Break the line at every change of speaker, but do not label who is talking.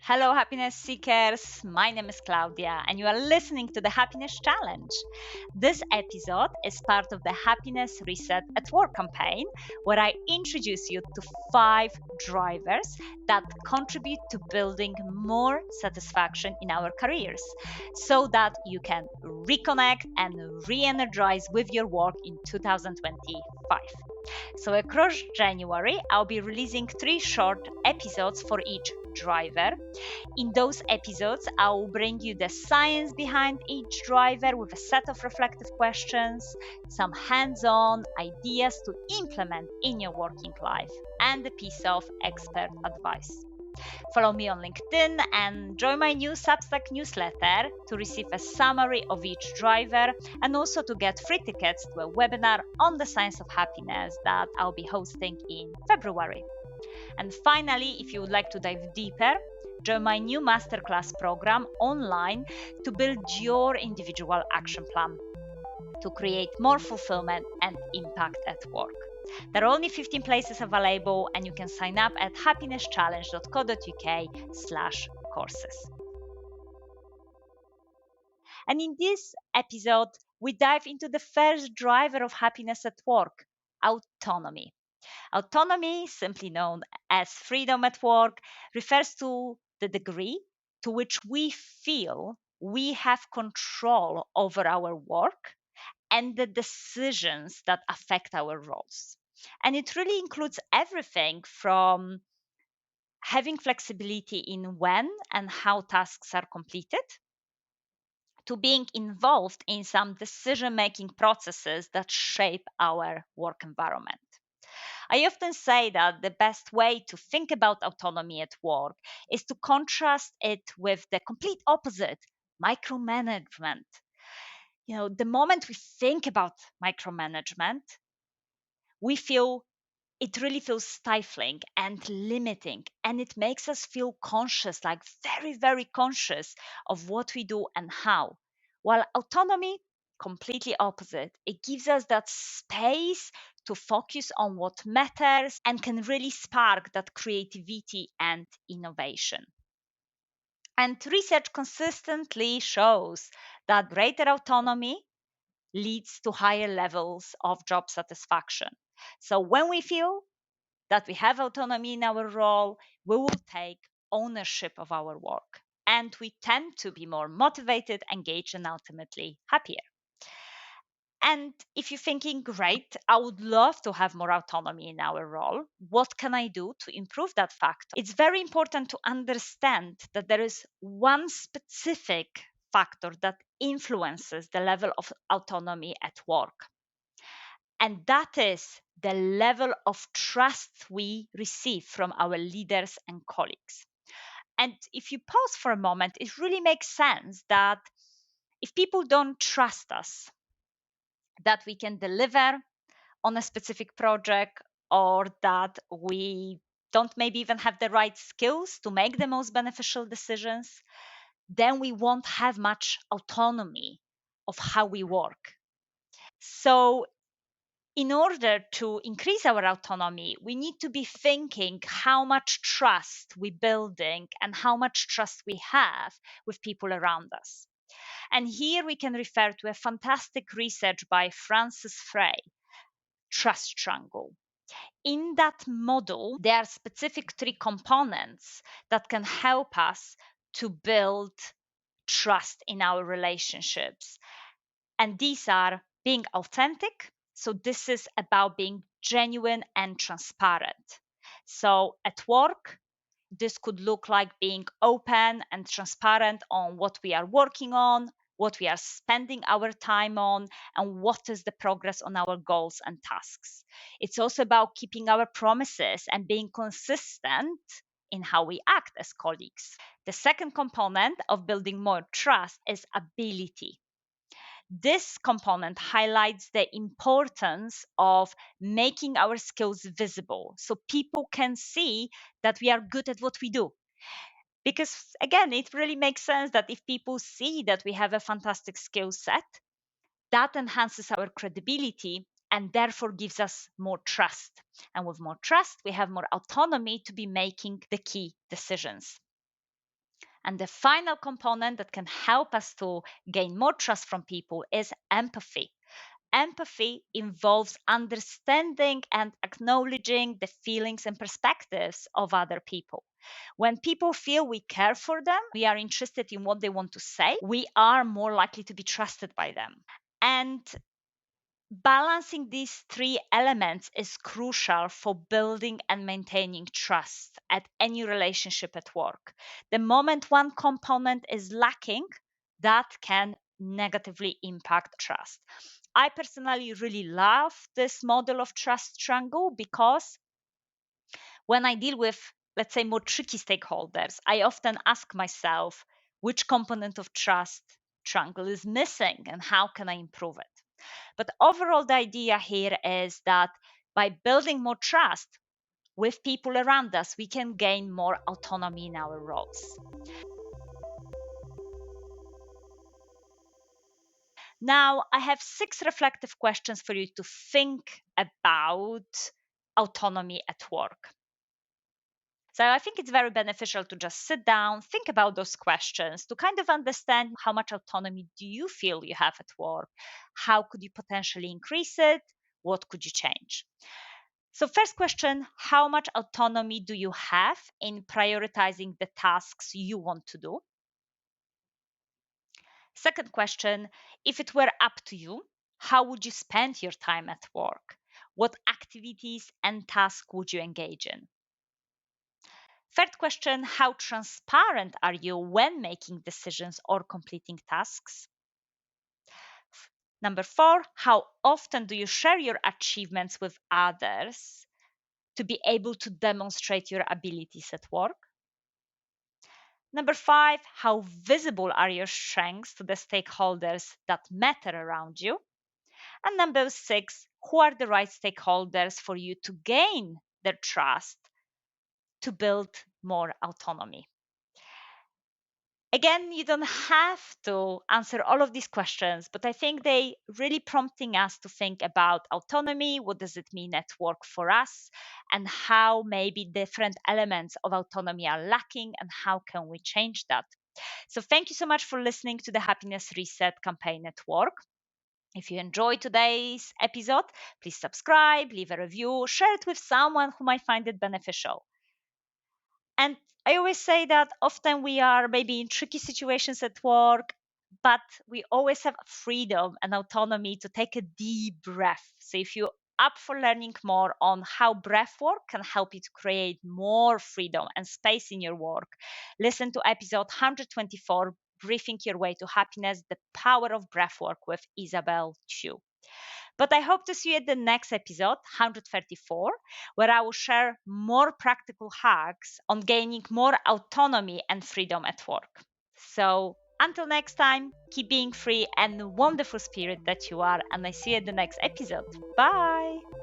Hello, happiness seekers. My name is Klaudia, and you are listening to the Happiness Challenge. This episode is part of the Happiness Reset at Work campaign, where I introduce you to 5 drivers that contribute to building more satisfaction in our careers so that you can reconnect and re energize with your work in 2025. So, across January, I'll be releasing 3 short episodes for each driver. In those episodes, I will bring you the science behind each driver with a set of reflective questions, some hands on ideas to implement in your working life, and a piece of expert advice. Follow me on LinkedIn and join my new Substack newsletter to receive a summary of each driver and also to get free tickets to a webinar on the science of happiness that I'll be hosting in February. And finally, if you would like to dive deeper, join my new masterclass program online to build your individual action plan to create more fulfillment and impact at work. There are only 15 places available, and you can sign up at happiness-challenge.co.uk/courses. And in this episode, we dive into the first driver of happiness at work: autonomy. Autonomy, simply known as freedom at work, refers to the degree to which we feel we have control over our work and the decisions that affect our roles. And it really includes everything from having flexibility in when and how tasks are completed to being involved in some decision making processes that shape our work environment. I often say that the best way to think about autonomy at work is to contrast it with the complete opposite: micromanagement. The moment we think about micromanagement, we feel it really feels stifling and limiting, and it makes us feel conscious, like very, very conscious of what we do and how. While autonomy, completely opposite, it gives us that space to focus on what matters and can really spark that creativity and innovation. And research consistently shows that greater autonomy leads to higher levels of job satisfaction. So when we feel that we have autonomy in our role, we will take ownership of our work and we tend to be more motivated, engaged, and ultimately happier. And if you're thinking, great, I would love to have more autonomy in our role, what can I do to improve that factor? It's very important to understand that there is one specific factor that influences the level of autonomy at work. And that is the level of trust we receive from our leaders and colleagues. And if you pause for a moment, it really makes sense that if people don't trust us, that we can deliver on a specific project, or that we don't maybe even have the right skills to make the most beneficial decisions, then we won't have much autonomy of how we work. So in order to increase our autonomy, we need to be thinking how much trust we're building and how much trust we have with people around us. And here we can refer to a fantastic research by Francis Frey, Trust Triangle. In that model, there are specific 3 components that can help us to build trust in our relationships. And these are being authentic. So, this is about being genuine and transparent. So, at work, this could look like being open and transparent on what we are working on, what we are spending our time on, and what is the progress on our goals and tasks. It's also about keeping our promises and being consistent in how we act as colleagues. The second component of building more trust is ability. This component highlights the importance of making our skills visible so people can see that we are good at what we do. Because again, it really makes sense that if people see that we have a fantastic skill set, that enhances our credibility and therefore gives us more trust. And with more trust, we have more autonomy to be making the key decisions. And the final component that can help us to gain more trust from people is empathy. Empathy involves understanding and acknowledging the feelings and perspectives of other people. When people feel we care for them, we are interested in what they want to say, we are more likely to be trusted by them. And balancing these three elements is crucial for building and maintaining trust at any relationship at work. The moment one component is lacking, that can negatively impact trust. I personally really love this model of trust triangle because when I deal with, let's say, more tricky stakeholders, I often ask myself which component of trust triangle is missing and how can I improve it. But overall, the idea here is that by building more trust with people around us, we can gain more autonomy in our roles. Now, I have 6 reflective questions for you to think about autonomy at work. So I think it's very beneficial to just sit down, think about those questions to kind of understand how much autonomy do you feel you have at work? How could you potentially increase it? What could you change? So, first question, how much autonomy do you have in prioritizing the tasks you want to do? Second question, if it were up to you, how would you spend your time at work? What activities and tasks would you engage in? Third question, how transparent are you when making decisions or completing tasks? Number 4, how often do you share your achievements with others to be able to demonstrate your abilities at work? Number 5, how visible are your strengths to the stakeholders that matter around you? And number 6, who are the right stakeholders for you to gain their trust to build more autonomy? Again, you don't have to answer all of these questions, but I think they really prompting us to think about autonomy. What does it mean at work for us? And how maybe different elements of autonomy are lacking and how can we change that? So thank you so much for listening to the Happiness Reset campaign at work. If you enjoyed today's episode, please subscribe, leave a review, share it with someone who might find it beneficial. And I always say that often we are maybe in tricky situations at work, but we always have freedom and autonomy to take a deep breath. So if you're up for learning more on how breath work can help you to create more freedom and space in your work, listen to episode 124, Briefing Your Way to Happiness, The Power of Breathwork with Isabel Chu. But I hope to see you at the next episode, 134, where I will share more practical hacks on gaining more autonomy and freedom at work. So until next time, keep being free and the wonderful spirit that you are, and I see you at the next episode. Bye!